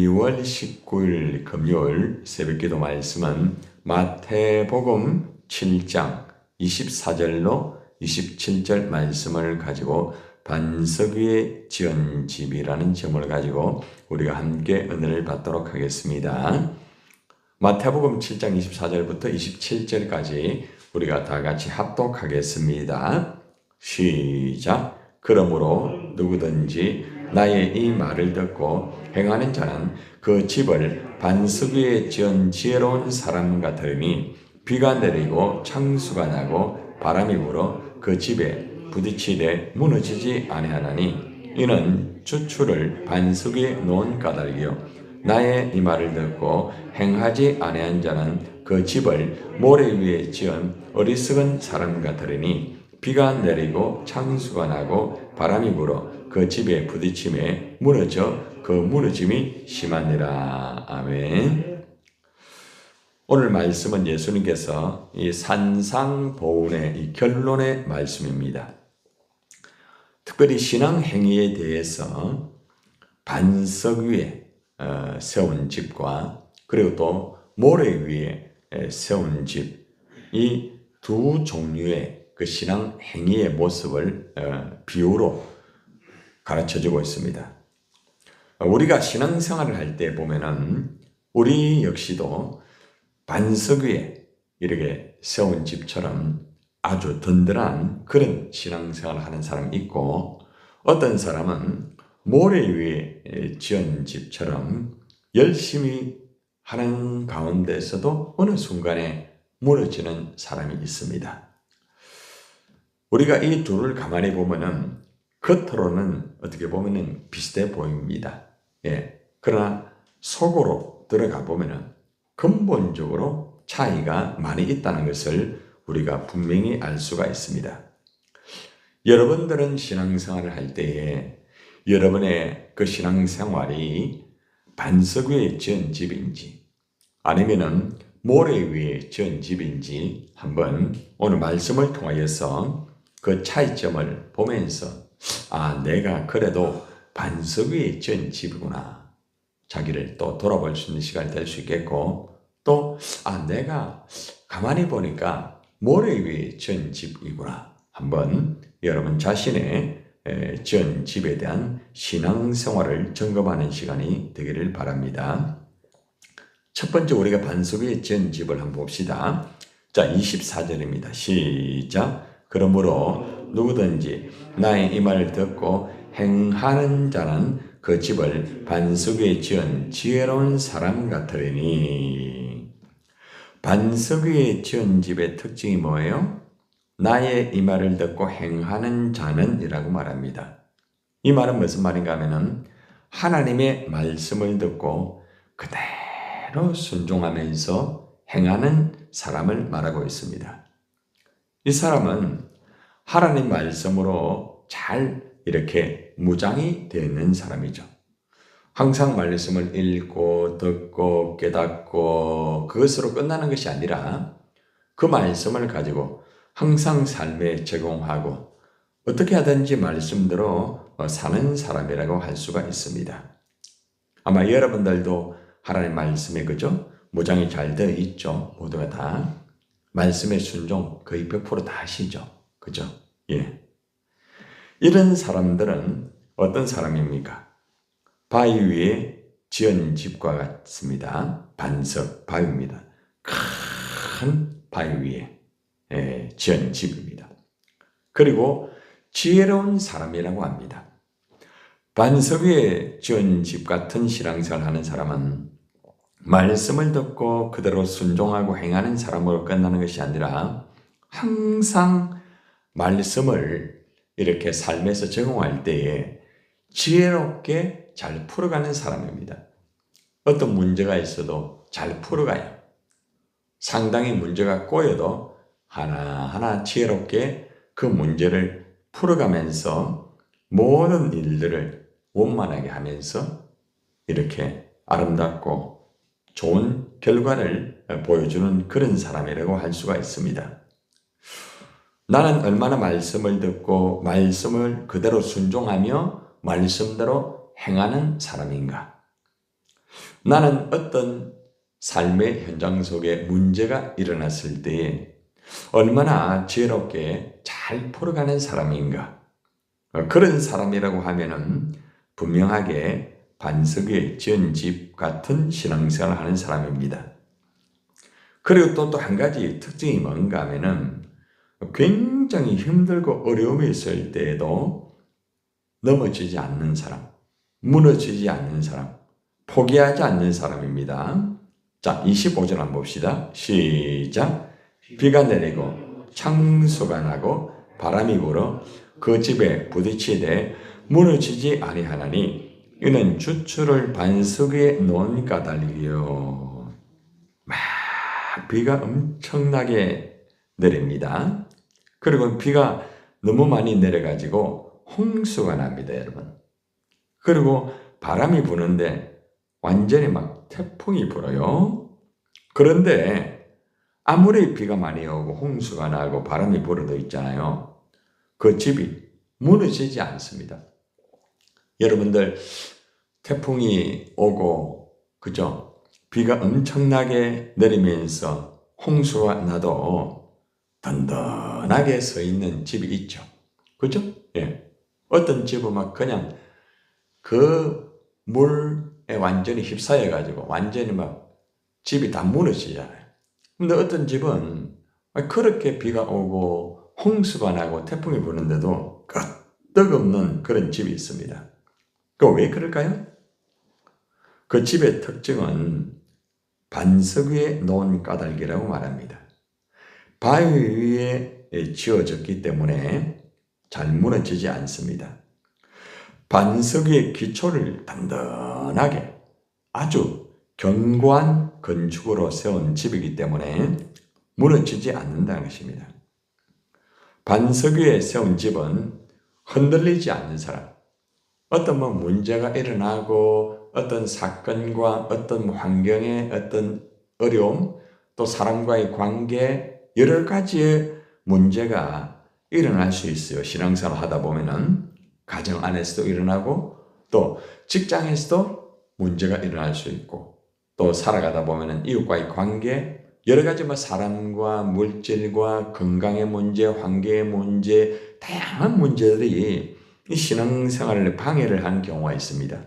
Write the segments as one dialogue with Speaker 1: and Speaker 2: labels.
Speaker 1: 2월 19일 금요일 새벽기도 말씀은 마태복음 7장 24절로 27절 말씀을 가지고 반석 위에 지은 집이라는 제목을 가지고 우리가 함께 은혜를 받도록 하겠습니다. 마태복음 7장 24절부터 27절까지 우리가 다 같이 합독하겠습니다. 시작. 그러므로 누구든지 나의 이 말을 듣고 행하는 자는 그 집을 반석 위에 지은 지혜로운 사람 같으니 비가 내리고 창수가 나고 바람이 불어 그 집에 부딪히되 무너지지 아니하나니 이는 주추를 반석 위에 놓은 까닭이요 나의 이 말을 듣고 행하지 아니한 자는 그 집을 모래 위에 지은 어리석은 사람 같으니 비가 내리고 창수가 나고 바람이 불어 그 집에 부딪힘에 무너져 그 무너짐이 심하니라. 아멘. 오늘 말씀은 예수님께서 이 산상보훈의 이 결론의 말씀입니다. 특별히 신앙 행위에 대해서 반석 위에 세운 집과 그리고 또 모래 위에 세운 집, 이 두 종류의 그 신앙 행위의 모습을 비유로 가르쳐주고 있습니다. 우리가 신앙생활을 할 때 보면은 우리 역시도 반석 위에 이렇게 세운 집처럼 아주 든든한 그런 신앙생활을 하는 사람이 있고, 어떤 사람은 모래 위에 지은 집처럼 열심히 하는 가운데서도 어느 순간에 무너지는 사람이 있습니다. 우리가 이 둘을 가만히 보면은 겉으로는 어떻게 보면은 비슷해 보입니다. 그러나 속으로 들어가 보면은 근본적으로 차이가 많이 있다는 것을 우리가 분명히 알 수가 있습니다. 여러분들은 신앙생활을 할 때에 여러분의 그 신앙생활이 반석 위에 지은 집인지 아니면은 모래 위에 지은 집인지 한번 오늘 말씀을 통하여서 그 차이점을 보면서 내가 그래도 반석 위에 지은 집이구나. 자기를 또 돌아볼 수 있는 시간이 될 수 있겠고, 또 내가 가만히 보니까 모래 위에 지은 집이구나. 한번 여러분 자신의 지은 집에 대한 신앙생활을 점검하는 시간이 되기를 바랍니다. 첫 번째 우리가 반석 위에 지은 집을 한번 봅시다. 자, 24절입니다. 시작. 그러므로 누구든지 나의 이 말을 듣고 행하는 자는 그 집을 반석 위에 지은 지혜로운 사람 같으리니. 반석 위에 지은 집의 특징이 뭐예요? 나의 이 말을 듣고 행하는 자는 이라고 말합니다. 이 말은 무슨 말인가 하면은 하나님의 말씀을 듣고 그대로 순종하면서 행하는 사람을 말하고 있습니다. 이 사람은 하나님 말씀으로 잘 이렇게 무장이 되어 있는 사람이죠. 항상 말씀을 읽고 듣고 깨닫고 그것으로 끝나는 것이 아니라 그 말씀을 가지고 항상 삶에 적용하고 어떻게 하든지 말씀대로 사는 사람이라고 할 수가 있습니다. 아마 여러분들도 하나님 말씀에 그죠? 무장이 잘 되어 있죠. 모두가 다. 말씀의 순종 거의 100% 다 하시죠. 그죠? 이런 사람들은 어떤 사람입니까? 바위 위에 지은 집과 같습니다. 반석, 바위입니다. 큰 바위 위에 지은 집입니다. 그리고 지혜로운 사람이라고 합니다. 반석 위에 지은 집 같은 신앙생활을 하는 사람은 말씀을 듣고 그대로 순종하고 행하는 사람으로 끝나는 것이 아니라 항상 말씀을 이렇게 삶에서 적용할 때에 지혜롭게 잘 풀어가는 사람입니다. 어떤 문제가 있어도 잘 풀어가요. 상당히 문제가 꼬여도 하나하나 지혜롭게 그 문제를 풀어가면서 모든 일들을 원만하게 하면서 이렇게 아름답고 좋은 결과를 보여주는 그런 사람이라고 할 수가 있습니다. 나는 얼마나 말씀을 듣고 말씀을 그대로 순종하며 말씀대로 행하는 사람인가? 나는 어떤 삶의 현장 속에 문제가 일어났을 때에 얼마나 지혜롭게 잘 풀어가는 사람인가. 그런 사람이라고 하면은 분명하게 반석에 지은 집 같은 신앙생활을 하는 사람입니다. 그리고 또 한 가지 특징이 뭔가 하면은 굉장히 힘들고 어려움이 있을 때에도 넘어지지 않는 사람, 무너지지 않는 사람, 포기하지 않는 사람입니다. 자, 25절 한번 봅시다. 시작. 비가 내리고 창수가 나고 바람이 불어 그 집에 부딪히되 무너지지 아니하나니 이는 주추를 반석 위에 놓은 까닭이요. 막 비가 엄청나게 내립니다. 그리고 비가 너무 많이 내려가지고 홍수가 납니다, 여러분. 그리고 바람이 부는데 완전히 막 태풍이 불어요. 그런데 아무리 비가 많이 오고 홍수가 나고 바람이 불어도 있잖아요. 그 집이 무너지지 않습니다. 여러분들 태풍이 오고 그죠? 비가 엄청나게 내리면서 홍수가 나도 든든하게 서 있는 집이 있죠. 그죠? 예. 어떤 집은 막 그냥 그 물에 완전히 휩싸여 가지고 완전히 막 집이 다 무너지잖아요. 근데 어떤 집은 그렇게 비가 오고 홍수가 나고 태풍이 부는데도 끄떡없는 그런 집이 있습니다. 그 왜 그럴까요? 그 집의 특징은 반석 위에 놓은 까닭이라고 말합니다. 바위 위에 지어졌기 때문에 잘 무너지지 않습니다. 반석 위에 기초를 단단하게 아주 견고한 건축으로 세운 집이기 때문에 무너지지 않는다는 것입니다. 반석 위에 세운 집은 흔들리지 않는 사람, 어떤 문제가 일어나고 어떤 사건과 어떤 환경의 어떤 어려움, 또 사람과의 관계, 여러 가지의 문제가 일어날 수 있어요. 신앙생활 하다 보면은 가정 안에서도 일어나고 또 직장에서도 문제가 일어날 수 있고 또 살아가다 보면은 이웃과의 관계, 여러 가지 사람과 물질과 건강의 문제, 환경의 문제, 다양한 문제들이 이 신앙생활을 방해를 하는 경우가 있습니다.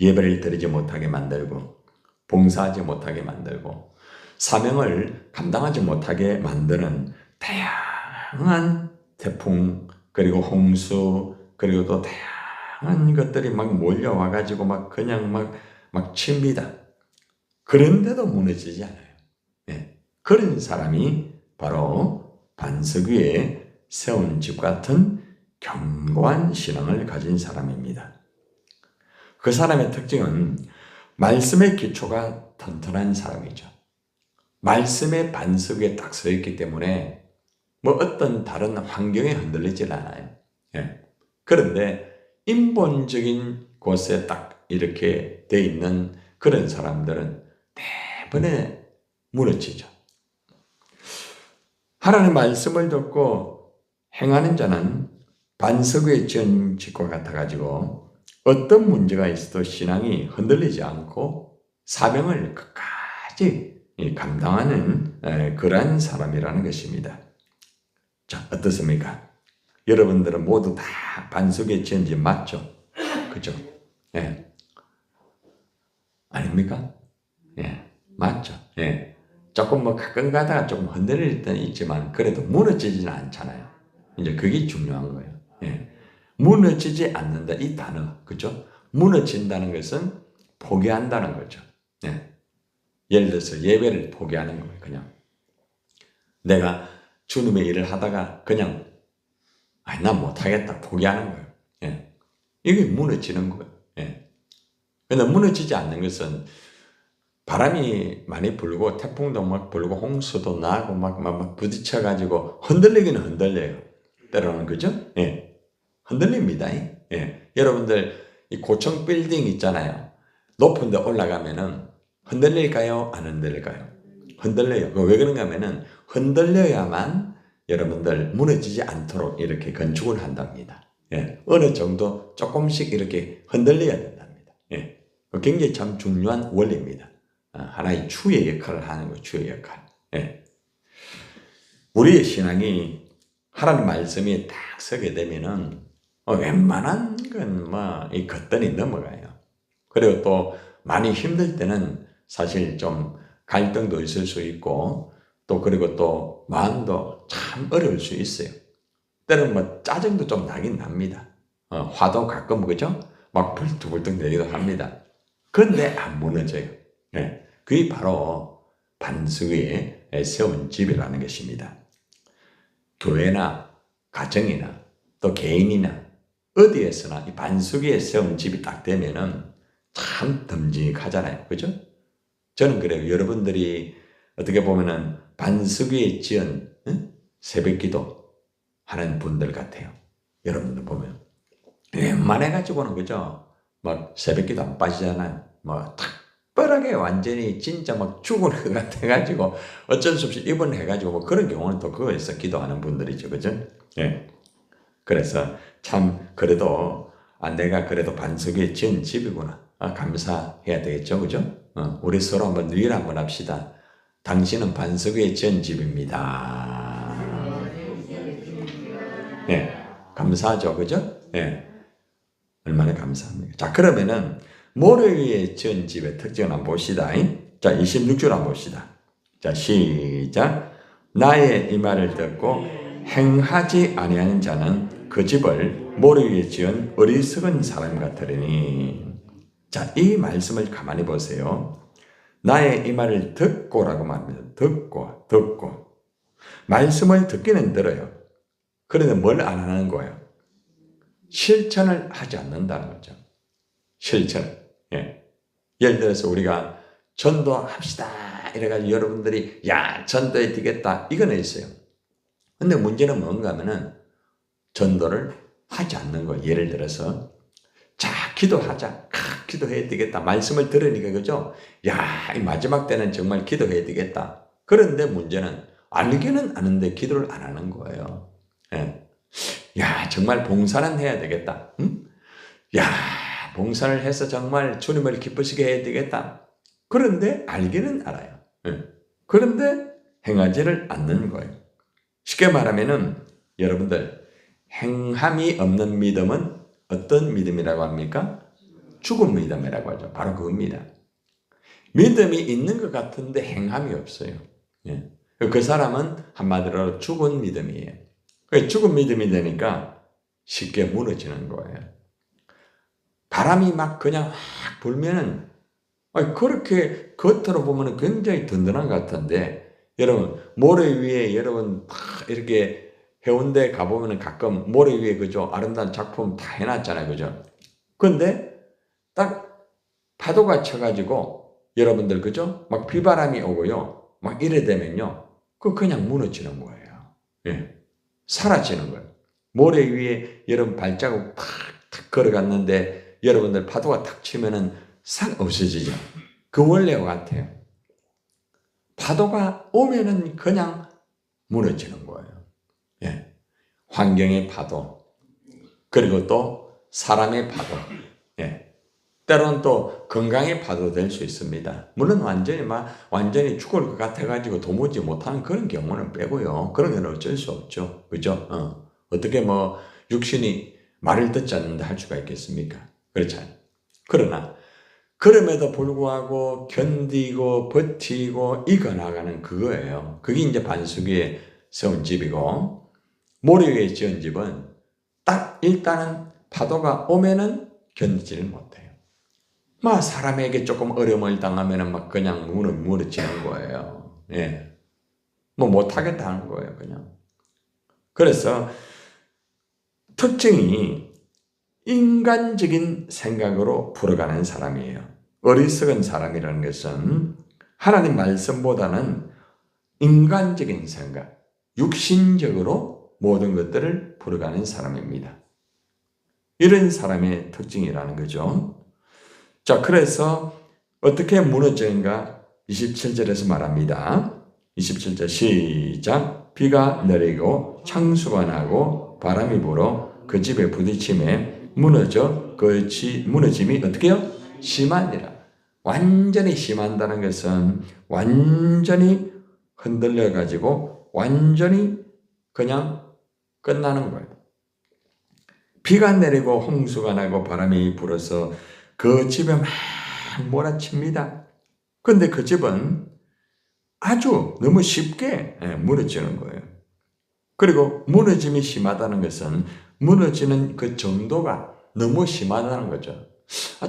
Speaker 1: 예배를 드리지 못하게 만들고 봉사하지 못하게 만들고 사명을 감당하지 못하게 만드는 다양한 태풍 그리고 홍수 그리고 또 다양한 것들이 막 몰려와 가지고 막 그냥 막 칩니다. 그런데도 무너지지 않아요. 네. 그런 사람이 바로 반석 위에 세운 집 같은 견고한 신앙을 가진 사람입니다. 그 사람의 특징은 말씀의 기초가 튼튼한 사람이죠. 말씀의 반석 위에 딱 서 있기 때문에 어떤 다른 환경에 흔들리질 않아요. 예. 그런데 인본적인 곳에 딱 이렇게 돼 있는 그런 사람들은 대부분에 무너지죠. 하나님의 말씀을 듣고 행하는 자는 반석 위에 지은 집과 같아가지고 어떤 문제가 있어도 신앙이 흔들리지 않고 사명을 끝까지 감당하는 그러한 사람이라는 것입니다. 자, 어떻습니까? 여러분들은 모두 다 반석에 지은 집 맞죠? 그죠? 예. 아닙니까? 예. 맞죠? 예. 조금 가끔 가다가 조금 흔들릴 때는 있지만 그래도 무너지지는 않잖아요. 이제 그게 중요한 거예요. 예. 무너지지 않는다. 이 단어. 그죠? 무너진다는 것은 포기한다는 거죠. 예. 예를 들어서 예배를 포기하는 거예요. 그냥. 내가 주님의 일을 하다가 그냥 난 못하겠다. 포기하는 거예요. 예. 이게 무너지는 거예요. 예. 그런데 무너지지 않는 것은 바람이 많이 불고 태풍도 막 불고 홍수도 나고 막 부딪혀가지고 흔들리기는 흔들려요. 때로는 그죠? 예. 흔들립니다. 예. 여러분들 이 고층 빌딩 있잖아요. 높은 데 올라가면은 흔들릴까요? 안 흔들릴까요? 흔들려요. 왜 그런가 하면은 흔들려야만 여러분들 무너지지 않도록 이렇게 건축을 한답니다. 예. 어느 정도 조금씩 이렇게 흔들려야 된답니다. 예. 굉장히 참 중요한 원리입니다. 하나의 추의 역할을 하는 거예요. 추의 역할. 예. 우리의 신앙이 하나님 말씀이 딱 서게 되면은 웬만한 건 이 겉돈이 넘어가요. 그리고 또 많이 힘들 때는 사실 좀 갈등도 있을 수 있고 또 그리고 또 마음도 참 어려울 수 있어요. 때로는 짜증도 좀 나긴 납니다. 화도 가끔 그죠? 막 불뚝불뚝 내기도 합니다. 그런데 안 무너져요. 네. 그게 바로 반석 위에 세운 집이라는 것입니다. 교회나 가정이나 또 개인이나 어디에서나 이 반석 위에 세운 집이 딱 되면은 참 듬직하잖아요. 그죠? 저는 그래요. 여러분들이 어떻게 보면은 반석 위에 지은 새벽 기도 하는 분들 같아요. 여러분들 보면. 웬만해가지고는 그죠? 막 새벽 기도 안 빠지잖아요. 특별하게 완전히 진짜 막 죽을 것 같아가지고 어쩔 수 없이 입원해가지고 그런 경우는 또 그거에서 기도하는 분들이죠. 그죠? 예. 그래서 참 그래도 내가 그래도 반석 위에 지은 집이구나. 감사해야 되겠죠. 그죠? 우리 서로 한번 누일 한번 합시다. 당신은 반석 위에 지은 집입니다. 예. 감사하죠. 그죠? 예. 얼마나 감사합니까? 자, 그러면은 모래 위에 지은 집의 특징을 한번 봅시다. 자, 26절 한번 봅시다. 자, 시작. 나의 이 말을 듣고 행하지 아니하는 자는 그 집을 모래 위에 지은 어리석은 사람 같으리니. 자, 이 말씀을 가만히 보세요. 나의 이 말을 듣고라고 말합니다. 듣고. 말씀을 듣기는 들어요. 그런데 뭘 안 하는 거예요? 실천을 하지 않는다는 거죠. 실천. 예. 예를 들어서 우리가 전도합시다. 이래가지고 여러분들이 전도에 뛰겠다. 이거는 있어요. 근데 문제는 뭔가 하면은 전도를 하지 않는 거예요. 예를 들어서 기도하자. 기도해야 되겠다. 말씀을 들으니까 그죠? 이 마지막 때는 정말 기도해야 되겠다. 그런데 문제는 알기는 아는데 기도를 안 하는 거예요. 예. 정말 봉사는 해야 되겠다. 응? 봉사를 해서 정말 주님을 기쁘시게 해야 되겠다. 그런데 알기는 알아요. 그런데 행하지를 않는 거예요. 쉽게 말하면은 여러분들 행함이 없는 믿음은 어떤 믿음이라고 합니까? 죽은 믿음이라고 하죠. 바로 그겁니다. 믿음이 있는 것 같은데 행함이 없어요. 그 사람은 한마디로 죽은 믿음이에요. 죽은 믿음이 되니까 쉽게 무너지는 거예요. 바람이 막 그냥 확 불면은 그렇게 겉으로 보면 굉장히 든든한 것 같은데 여러분 모래 위에 여러분 이렇게 해운대 가보면 가끔 모래 위에 그죠 아름다운 작품 다 해놨잖아요. 그죠? 근데 딱 파도가 쳐가지고 여러분들 그죠? 막 비바람이 오고요. 막 이래 되면요. 그냥 무너지는 거예요. 예. 사라지는 거예요. 모래 위에 여러분 발자국 탁 걸어갔는데 여러분들 파도가 탁 치면은 싹 없어지죠. 그 원리와 같아요. 파도가 오면은 그냥 무너지는 거예요. 예. 환경의 파도, 그리고 또 사람의 파도, 예. 때로는 또 건강의 파도 될 수 있습니다. 물론 완전히 죽을 것 같아가지고 도무지 못하는 그런 경우는 빼고요. 그런 건 어쩔 수 없죠. 그죠? 어떻게 육신이 말을 듣지 않는데 할 수가 있겠습니까? 그렇잖아요. 그러나 그럼에도 불구하고 견디고 버티고 이겨나가는 그거예요. 그게 이제 반석 위에 세운 집이고 모래 위에 지은 집은 딱 일단은 파도가 오면은 견디지를 못해요. 사람에게 조금 어려움을 당하면은 그냥 무너지는 거예요. 예. 못하겠다 하는 거예요, 그냥. 그래서 특징이 인간적인 생각으로 풀어가는 사람이에요. 어리석은 사람이라는 것은 하나님 말씀보다는 인간적인 생각, 육신적으로 모든 것들을 풀어가는 사람입니다. 이런 사람의 특징이라는 거죠. 자, 그래서 어떻게 무너지는가 27절에서 말합니다. 27절 시작. 비가 내리고 창수가 나고 바람이 불어 그 집에 부딪힘에 무너짐이 어떻게 해요? 심하니라. 완전히 심한다는 것은 완전히 흔들려 가지고 완전히 그냥 끝나는 거예요. 비가 내리고 홍수가 나고 바람이 불어서 그 집에 막 몰아칩니다. 그런데 그 집은 아주 너무 쉽게 무너지는 거예요. 그리고 무너짐이 심하다는 것은 무너지는 그 정도가 너무 심하다는 거죠.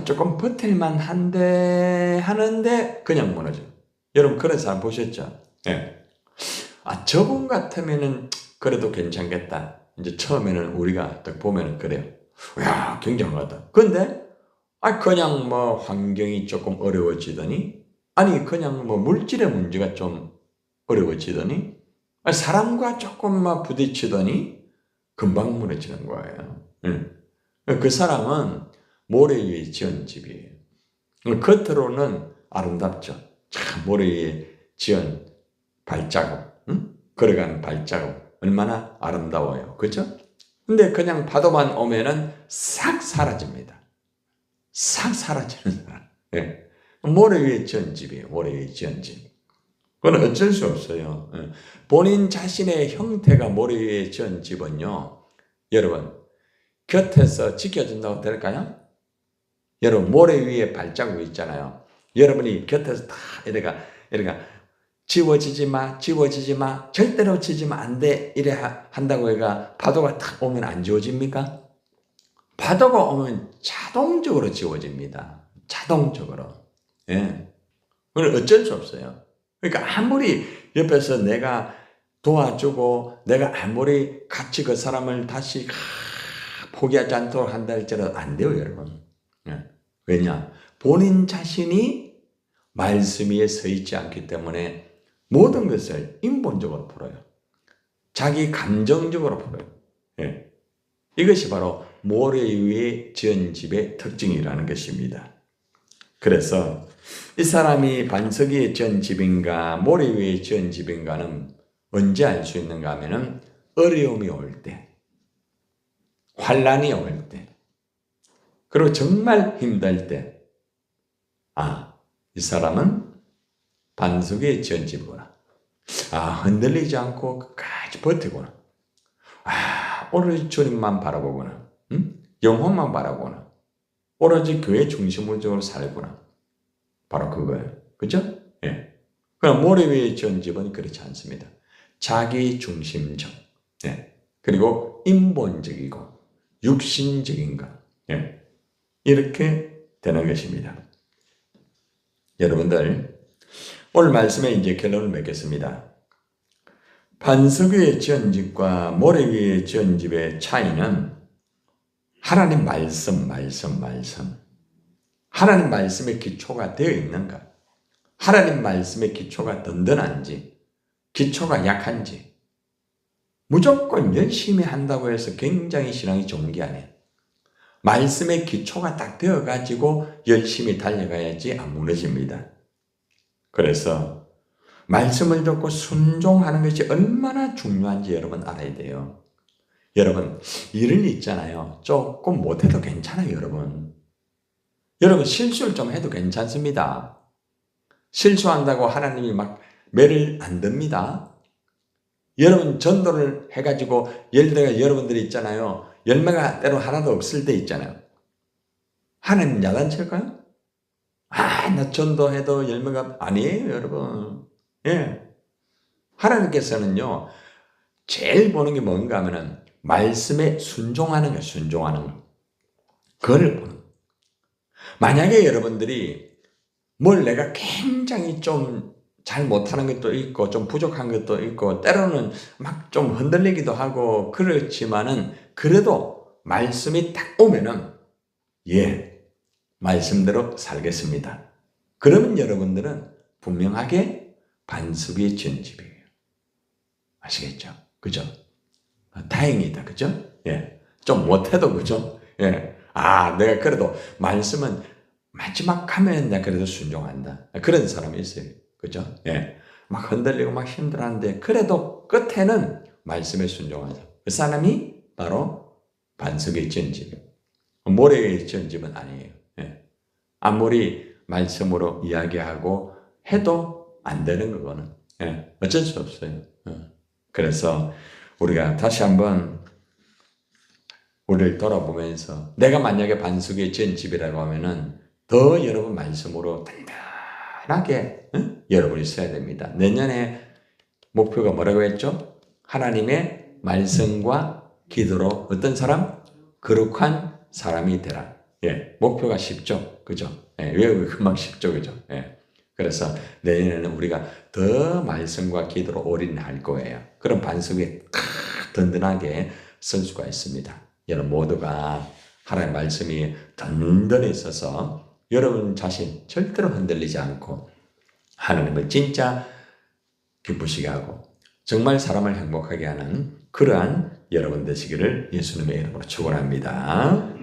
Speaker 1: 조금 버틸만 한데 하는데 그냥 무너져. 여러분 그런 사람 보셨죠? 예. 저분 같으면은 그래도 괜찮겠다. 이제 처음에는 우리가 딱 보면은 그래요. 야, 굉장하다. 근데 그냥 뭐 환경이 조금 어려워지더니 아니 그냥 뭐 물질의 문제가 좀 어려워지더니 사람과 조금만 부딪히더니 금방 무너지는 거예요. 그 사람은 모래 위에 지은 집이에요. 겉으로는 아름답죠. 참 모래 위에 지은 발자국, 걸어가는 발자국 얼마나 아름다워요. 그죠? 근데 그냥 파도만 오면은 싹 사라집니다. 싹 사라지는 사람. 예. 모래 위에 지은 집이에요. 모래 위에 지은 집. 그건 어쩔 수 없어요. 본인 자신의 형태가 모래 위에 지은 집은요. 여러분 곁에서 지켜준다고 될까요? 여러분 모래 위에 발자국 있잖아요. 여러분이 곁에서 다 이래가 지워지지 마, 절대로 지지면 안 돼. 이래 한다고 해가 파도가 탁 오면 안 지워집니까? 파도가 오면 자동적으로 지워집니다. 자동적으로. 예. 그건 어쩔 수 없어요. 그러니까 아무리 옆에서 내가 도와주고 내가 아무리 같이 그 사람을 다시 포기하지 않도록 한다 할지라도 안 돼요, 여러분. 예. 왜냐? 본인 자신이 말씀 위에 서 있지 않기 때문에 모든 것을 인본적으로 풀어요. 자기 감정적으로 풀어요. 예. 이것이 바로 모래 위에 지은 집의 특징이라는 것입니다. 그래서 이 사람이 반석 위에 지은 집인가 모래 위에 지은 집인가는 언제 알 수 있는가 하면은 어려움이 올 때, 환란이 올 때, 그리고 정말 힘들 때, 이 사람은 반석 위에 지은 집이구나. 흔들리지 않고 끝까지 버티구나. 오로지 주님만 바라보구나. 영혼만 바라보구나. 오로지 교회 중심적으로 살구나. 바로 그거예요. 그죠? 예. 그럼 모래 위에 지은 집은 그렇지 않습니다. 자기 중심적. 예. 그리고 인본적이고 육신적인 것. 예. 이렇게 되는 것입니다. 여러분들, 오늘 말씀에 이제 결론을 맺겠습니다. 반석 위에 지은 집과 모래 위에 지은 집의 차이는 하나님 말씀. 하나님 말씀의 기초가 되어 있는가? 하나님 말씀의 기초가 든든한지, 기초가 약한지, 무조건 열심히 한다고 해서 굉장히 신앙이 좋은 게 아니에요. 말씀의 기초가 딱 되어가지고 열심히 달려가야지 안 무너집니다. 그래서 말씀을 듣고 순종하는 것이 얼마나 중요한지 여러분 알아야 돼요. 여러분, 일을 있잖아요. 조금 못해도 괜찮아요, 여러분. 여러분, 실수를 좀 해도 괜찮습니다. 실수한다고 하나님이 막 매를 안 듭니다. 여러분, 전도를 해가지고 열대가 여러분들이 있잖아요. 열매가 때로 하나도 없을 때 있잖아요. 하나님 야단칠까요? 나 전도해도 열매가 아니에요, 여러분. 예. 하나님께서는요, 제일 보는 게 뭔가 하면은, 말씀에 순종하는 거예요, 순종하는 거. 그걸 보는 거예요. 만약에 여러분들이 뭘 내가 굉장히 좀 잘 못하는 것도 있고, 좀 부족한 것도 있고, 때로는 막 좀 흔들리기도 하고, 그렇지만은, 그래도 말씀이 딱 오면은, 말씀대로 살겠습니다. 그러면 여러분들은 분명하게 반석 위에 지은 집이에요. 아시겠죠? 그죠? 다행이다. 그죠? 예. 좀 못해도, 그죠? 예. 내가 그래도 말씀은 마지막 하면 내가 그래도 순종한다. 그런 사람이 있어요. 그죠? 예. 막 흔들리고 막 힘들었는데, 그래도 끝에는 말씀에 순종하자. 그 사람이 바로 반석 위에 지은 집이에요. 모래 위에 지은 집은 아니에요. 예. 아무리 말씀으로 이야기하고 해도 안 되는 그거는. 예, 어쩔 수 없어요. 그래서 우리가 다시 한번 우리를 돌아보면서 내가 만약에 반석의 전 집이라고 하면은 더 여러분 말씀으로 단단하게 여러분이 써야 됩니다. 내년에 목표가 뭐라고 했죠? 하나님의 말씀과 기도로 어떤 사람? 거룩한 사람이 되라. 예, 목표가 쉽죠, 그죠? 예, 외우기 금방 쉽죠, 그죠? 예. 그래서 내년에는 우리가 더 말씀과 기도로 올인할 거예요. 그럼 반석이 든든하게 쓸 수가 있습니다. 여러분 모두가 하나님의 말씀이 든든히 있어서 여러분 자신 절대로 흔들리지 않고 하나님을 진짜 기쁘시게 하고 정말 사람을 행복하게 하는 그러한 여러분 되시기를 예수님의 이름으로 축원합니다.